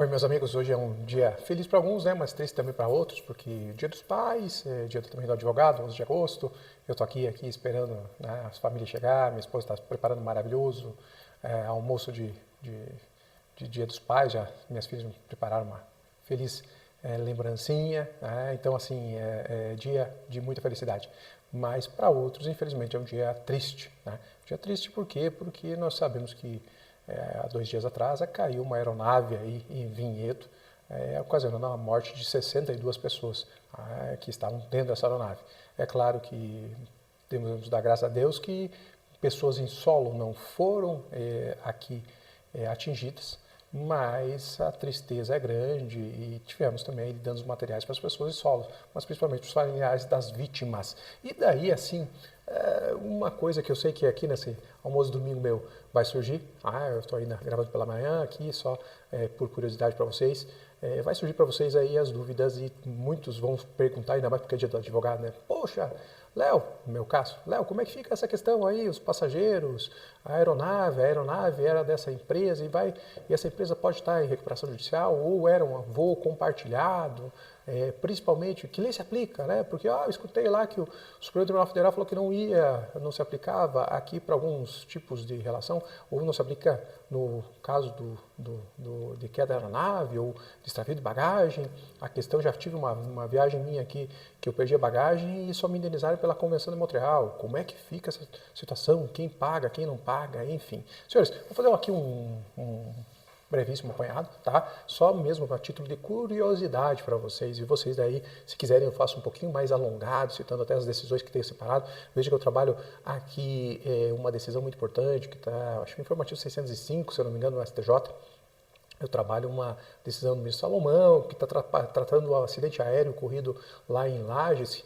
Oi, meus amigos, hoje é um dia feliz para alguns, né, mas triste também para outros, porque Dia dos Pais, dia também do advogado, 11 de agosto, eu estou aqui esperando, né, as famílias chegar, minha esposa está preparando um maravilhoso almoço de Dia dos Pais, já minhas filhas me prepararam uma feliz lembrancinha, né, então assim, é dia de muita felicidade. Mas para outros, infelizmente, é um dia triste, né? Dia triste por quê? Porque nós sabemos que há 2 dias atrás caiu uma aeronave aí em Vinhedo, ocasionando a morte de 62 pessoas que estavam dentro dessa aeronave. É claro que temos dar graças a Deus que pessoas em solo não foram aqui atingidas, mas a tristeza é grande e tivemos também dando os materiais para as pessoas em solo, mas principalmente para os familiares das vítimas. E daí, assim, uma coisa que eu sei que aqui nesse almoço domingo meu vai surgir, eu estou ainda gravando pela manhã aqui, só por curiosidade para vocês, vai surgir para vocês aí as dúvidas e muitos vão perguntar, ainda mais porque é dia do advogado, né? Poxa, Léo, no meu caso, Léo, como é que fica essa questão aí, os passageiros, a aeronave era dessa empresa e essa empresa pode estar em recuperação judicial ou era um voo compartilhado, principalmente, que lei se aplica, né? Porque eu escutei lá que o Supremo Tribunal Federal falou que não se aplicava aqui para alguns tipos de relação, ou não se aplica no caso de queda da aeronave ou de extravio de bagagem. A questão, já tive uma viagem minha aqui que eu perdi a bagagem e só me indenizaram pela Convenção de Montreal. Como é que fica essa situação? Quem paga, quem não paga, enfim. Senhores, vou fazer aqui um brevíssimo apanhado, tá? Só mesmo a título de curiosidade para vocês. E vocês daí, se quiserem, eu faço um pouquinho mais alongado, citando até as decisões que tenho separado. Veja que eu trabalho aqui uma decisão muito importante, que está, acho que informativo 605, se eu não me engano, no STJ. Eu trabalho uma decisão do ministro Salomão, que está tratando do acidente aéreo ocorrido lá em Lages,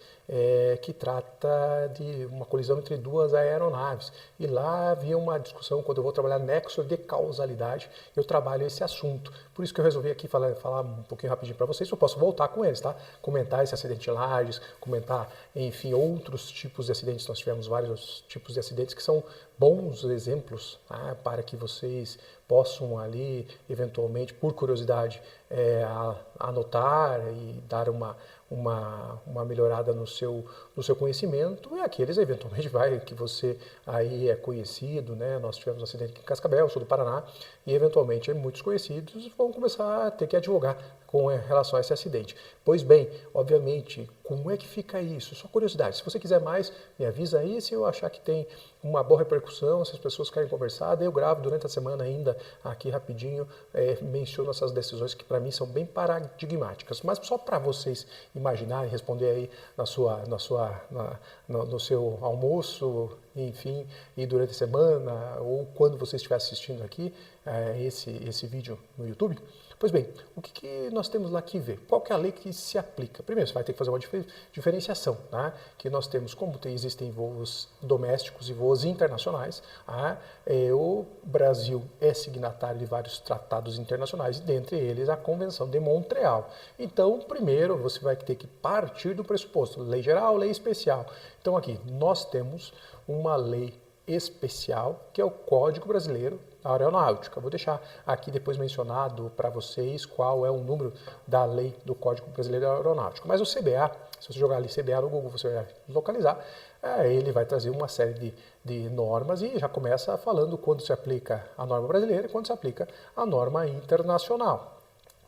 que trata de uma colisão entre duas aeronaves. E lá havia uma discussão, quando eu vou trabalhar nexo de causalidade, eu trabalho esse assunto. Por isso que eu resolvi aqui falar um pouquinho rapidinho para vocês, eu posso voltar com eles, tá? Comentar esse acidente em Lages, comentar, enfim, outros tipos de acidentes. Nós tivemos vários tipos de acidentes que são bons exemplos, tá? Para que vocês possam ali, eventualmente, por curiosidade, anotar e dar uma melhorada no seu conhecimento, e aqueles eventualmente que você aí é conhecido, né? Nós tivemos um acidente aqui em Cascavel, sul do Paraná, e eventualmente muitos conhecidos vão começar a ter que advogar com relação a esse acidente. Pois bem, obviamente, como é que fica isso? Só curiosidade, se você quiser mais, me avisa aí, se eu achar que tem uma boa repercussão, se as pessoas querem conversar, daí eu gravo durante a semana ainda, aqui rapidinho, menciono essas decisões que para mim são bem paradigmáticas, mas só para vocês imaginarem, responder aí no seu almoço, enfim, e durante a semana, ou quando você estiver assistindo aqui esse vídeo no YouTube. Pois bem, o que nós temos lá que ver? Qual que é a lei que se aplica? Primeiro, você vai ter que fazer uma diferenciação, tá? Que nós temos, como existem voos domésticos e voos internacionais, o Brasil é signatário de vários tratados internacionais, e dentre eles a Convenção de Montreal. Então, primeiro, você vai ter que partir do pressuposto, lei geral, lei especial. Então, aqui, nós temos uma lei especial, que é o Código Brasileiro da Aeronáutica. Vou deixar aqui depois mencionado para vocês qual é o número da lei do Código Brasileiro da Aeronáutica. Mas o CBA, se você jogar ali CBA no Google, você vai localizar, ele vai trazer uma série de normas e já começa falando quando se aplica a norma brasileira e quando se aplica a norma internacional.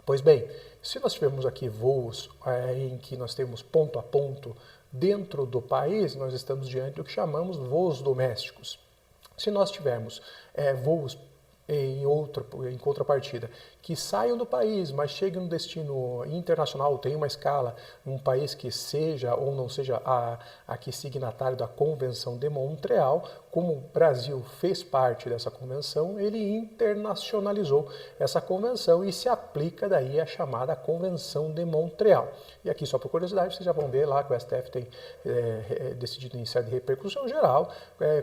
Pois bem, se nós tivermos aqui voos em que nós temos ponto a ponto dentro do país, nós estamos diante do que chamamos voos domésticos. Se nós tivermos voos em contrapartida, que saiam do país, mas cheguem no destino internacional, tem uma escala, um país que seja ou não seja aqui signatário da Convenção de Montreal, como o Brasil fez parte dessa convenção, ele internacionalizou essa convenção e se aplica daí a chamada Convenção de Montreal. E aqui, só por curiosidade, vocês já vão ver lá que o STF tem decidido em sede de repercussão geral,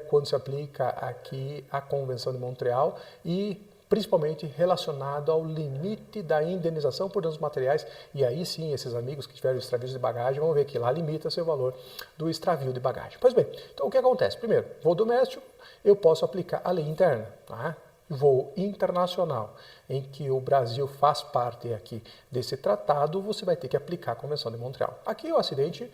quando se aplica aqui a Convenção de Montreal e principalmente relacionado ao limite da indenização por danos materiais, e aí sim, esses amigos que tiveram extravios de bagagem vão ver que lá limita-se o valor do extravio de bagagem. Pois bem, então o que acontece? Primeiro, voo doméstico, eu posso aplicar a lei interna, tá? voo internacional em que o Brasil faz parte aqui desse tratado, você vai ter que aplicar a Convenção de Montreal. Aqui o acidente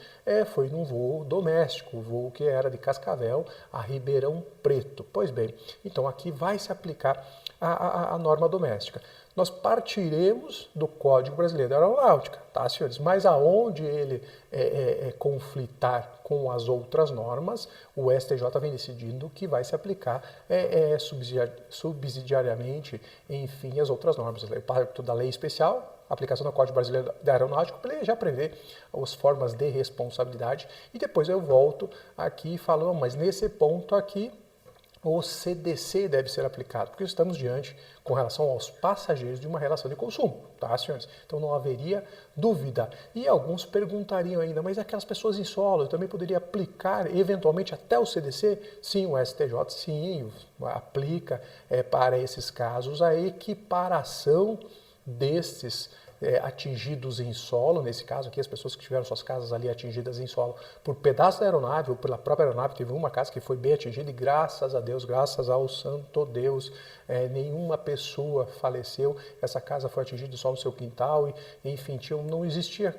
foi num voo doméstico, o voo que era de Cascavel a Ribeirão Preto. Pois bem, então aqui vai se aplicar a norma doméstica. Nós partiremos do Código Brasileiro da Aeronáutica, tá, senhores? Mas aonde ele conflitar com as outras normas, o STJ vem decidindo que vai se aplicar subsidiariamente, enfim, as outras normas. Eu parto da lei especial, aplicação do Código Brasileiro da Aeronáutica, ele já prevê as formas de responsabilidade, e depois eu volto aqui e falo, mas nesse ponto aqui, o CDC deve ser aplicado, porque estamos diante, com relação aos passageiros, de uma relação de consumo, tá, senhores? Então não haveria dúvida. E alguns perguntariam ainda, mas aquelas pessoas em solo, eu também poderia aplicar, eventualmente, até o CDC? Sim, o STJ, sim, aplica para esses casos a equiparação destes atingidos em solo, nesse caso aqui as pessoas que tiveram suas casas ali atingidas em solo por pedaços da aeronave ou pela própria aeronave, teve uma casa que foi bem atingida e graças a Deus, graças ao santo Deus, nenhuma pessoa faleceu, essa casa foi atingida só no seu quintal e enfim, não existia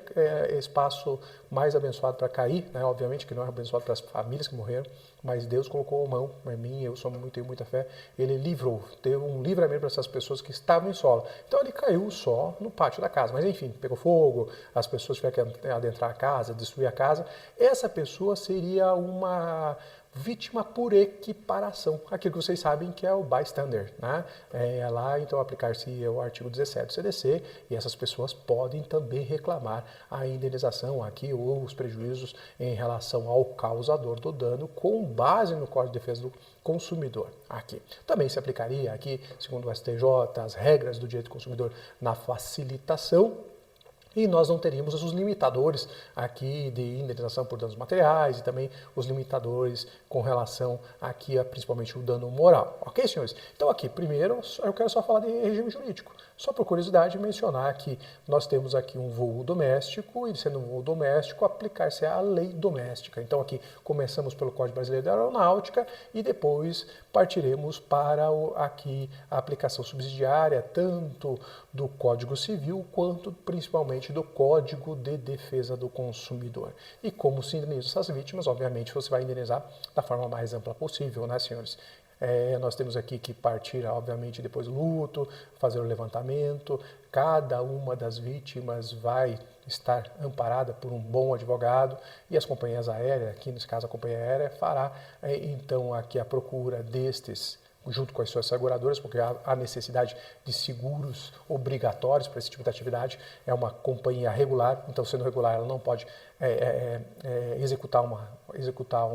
espaço mais abençoado para cair, né? Obviamente que não é abençoado para as famílias que morreram, mas Deus colocou a mão em mim, eu tenho muita fé, ele livrou, deu um livramento para essas pessoas que estavam em solo. Então ele caiu só no pátio da casa, mas enfim, pegou fogo, as pessoas tiveram que adentrar a casa, destruir a casa. Essa pessoa seria uma vítima por equiparação, aquilo que vocês sabem que é o bystander, né? Lá então aplicar-se o artigo 17 do CDC e essas pessoas podem também reclamar a indenização aqui ou os prejuízos em relação ao causador do dano com base no Código de Defesa do Consumidor aqui. Também se aplicaria aqui, segundo o STJ, as regras do direito do consumidor na facilitação. E nós não teríamos os limitadores aqui de indenização por danos materiais e também os limitadores com relação aqui a principalmente o dano moral. Ok, senhores? Então aqui, primeiro, eu quero só falar de regime jurídico. Só por curiosidade mencionar que nós temos aqui um voo doméstico e sendo um voo doméstico aplicar-se a lei doméstica. Então aqui começamos pelo Código Brasileiro da Aeronáutica e depois partiremos para aqui a aplicação subsidiária tanto do Código Civil quanto principalmente do Código de Defesa do Consumidor. E como se indeniza essas vítimas, obviamente você vai indenizar da forma mais ampla possível, né, senhores? Nós temos aqui que partir, obviamente, depois do luto, fazer o levantamento. Cada uma das vítimas vai estar amparada por um bom advogado e as companhias aéreas, aqui nesse caso a companhia aérea, fará então aqui a procura destes junto com as suas seguradoras, porque há necessidade de seguros obrigatórios para esse tipo de atividade. É uma companhia regular, então sendo regular ela não pode executar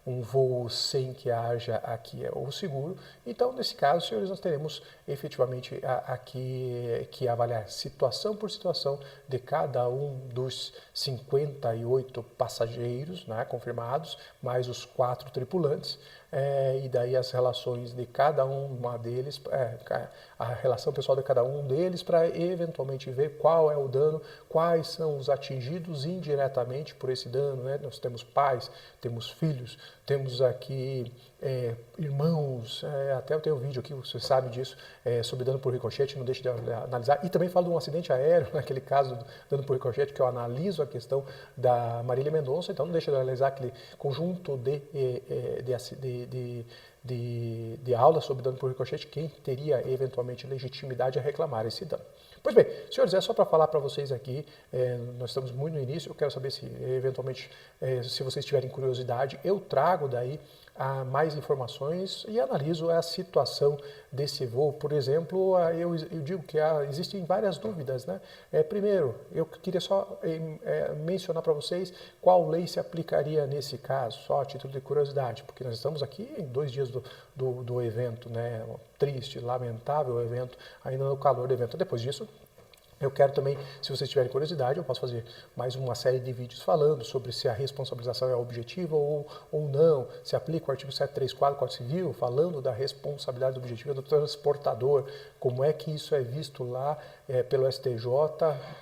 um voo sem que haja aqui o seguro. Então, nesse caso, senhores, nós teremos efetivamente aqui que avaliar situação por situação de cada um dos 58 passageiros, né, confirmados, mais os 4 tripulantes, e daí as relações de cada uma deles, a relação pessoal de cada um deles, para eventualmente ver qual é o dano, quais são os atingidos indiretamente por esse dano, né? Nós temos pais, temos filhos, temos aqui irmãos, até eu tenho um vídeo aqui, você sabe disso, sobre dano por ricochete, não deixe de analisar. E também falo de um acidente aéreo, naquele caso do dano por ricochete, que eu analiso a questão da Marília Mendonça, então não deixe de analisar aquele conjunto de aulas sobre dano por ricochete, quem teria eventualmente legitimidade a reclamar esse dano. Pois bem, senhores, é só para falar para vocês aqui, nós estamos muito no início, eu quero saber se eventualmente, se vocês tiverem curiosidade, eu trago daí mais informações e analiso a situação desse voo. Por exemplo, eu digo que existem várias dúvidas, né? Primeiro, eu queria só mencionar para vocês qual lei se aplicaria nesse caso, só a título de curiosidade, porque nós estamos aqui em 2 dias do evento, né? Triste, lamentável evento, ainda no calor do evento. Depois disso, eu quero também, se vocês tiverem curiosidade, eu posso fazer mais uma série de vídeos falando sobre se a responsabilização é objetiva ou não, se aplica o artigo 734 do Código Civil, falando da responsabilidade objetiva do transportador, como é que isso é visto lá pelo STJ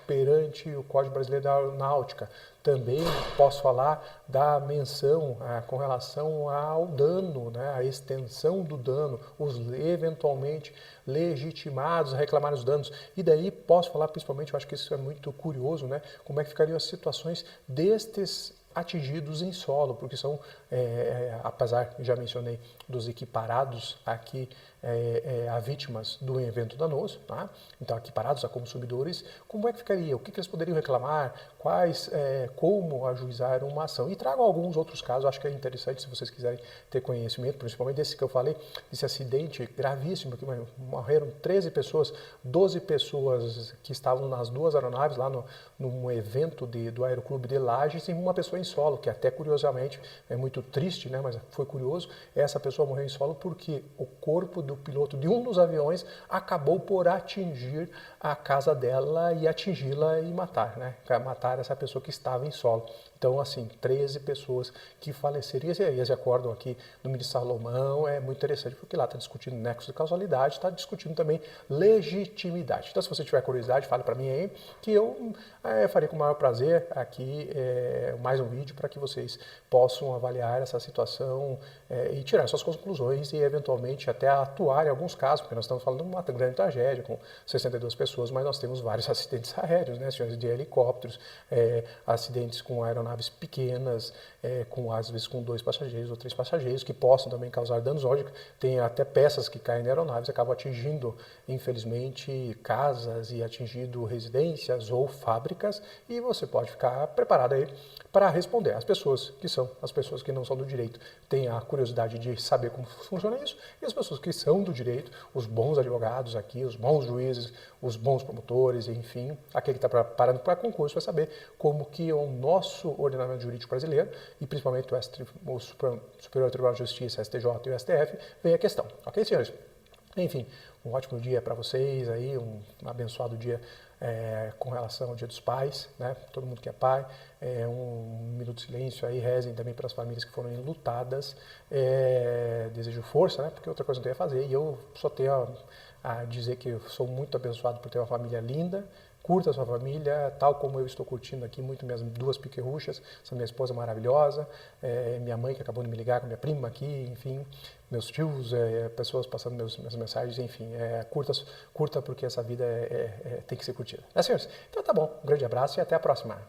perante o Código Brasileiro da Aeronáutica. Também posso falar da menção com relação ao dano, né, a extensão do dano, os eventualmente legitimados a reclamar os danos. E daí posso falar principalmente, eu acho que isso é muito curioso, né, como é que ficariam as situações destes atingidos em solo, porque são, apesar, já mencionei, dos equiparados aqui a vítimas do evento danoso, tá? Então equiparados a consumidores, como é que ficaria? O que eles poderiam reclamar? Como ajuizar uma ação? E trago alguns outros casos, acho que é interessante se vocês quiserem ter conhecimento, principalmente desse que eu falei, desse acidente gravíssimo, que morreram 13 pessoas, 12 pessoas que estavam nas duas aeronaves lá num evento do Aeroclube de Lages, e uma pessoa em solo, que até curiosamente é muito triste, né, mas foi curioso, essa pessoa morreu em solo porque o corpo do piloto de um dos aviões acabou por atingir a casa dela e atingi-la e matar, né, matar essa pessoa que estava em solo. Então, assim, 13 pessoas que faleceram. E esse acórdão aqui do ministro Salomão é muito interessante, porque lá está discutindo nexo de causalidade, está discutindo também legitimidade. Então, se você tiver curiosidade, fale para mim aí, que eu farei com o maior prazer aqui mais um vídeo para que vocês possam avaliar essa situação e tirar suas conclusões e, eventualmente, até atuar em alguns casos, porque nós estamos falando de uma grande tragédia com 62 pessoas, mas nós temos vários acidentes aéreos, né, senhores, de helicópteros, acidentes com aeronaves pequenas, às vezes com 2 passageiros ou 3 passageiros, que possam também causar danos. Lógico, tem até peças que caem em aeronaves e acabam atingindo, infelizmente, casas e atingindo residências ou fábricas, e você pode ficar preparado aí para responder. As pessoas que não são do direito têm a curiosidade de saber como funciona isso, e as pessoas que são do direito, os bons advogados aqui, os bons juízes, os bons promotores, enfim, aquele que está preparando para concurso vai saber como que o nosso ordenamento jurídico brasileiro, e principalmente o Superior Tribunal de Justiça, STJ e o STF, vem a questão. Ok, senhores? Enfim, um ótimo dia para vocês aí, um abençoado dia com relação ao Dia dos Pais, né? Todo mundo que é pai, um minuto de silêncio aí, rezem também para as famílias que foram enlutadas. Desejo força, né? Porque outra coisa não tenho a fazer, e eu só tenho a dizer que eu sou muito abençoado por ter uma família linda. Curta a sua família, tal como eu estou curtindo aqui muito minhas 2 piquerruchas, essa minha esposa maravilhosa, minha mãe que acabou de me ligar com minha prima aqui, enfim, meus tios, pessoas passando minhas mensagens, enfim, curta porque essa vida tem que ser curtida. Senhores? Então tá bom, um grande abraço e até a próxima.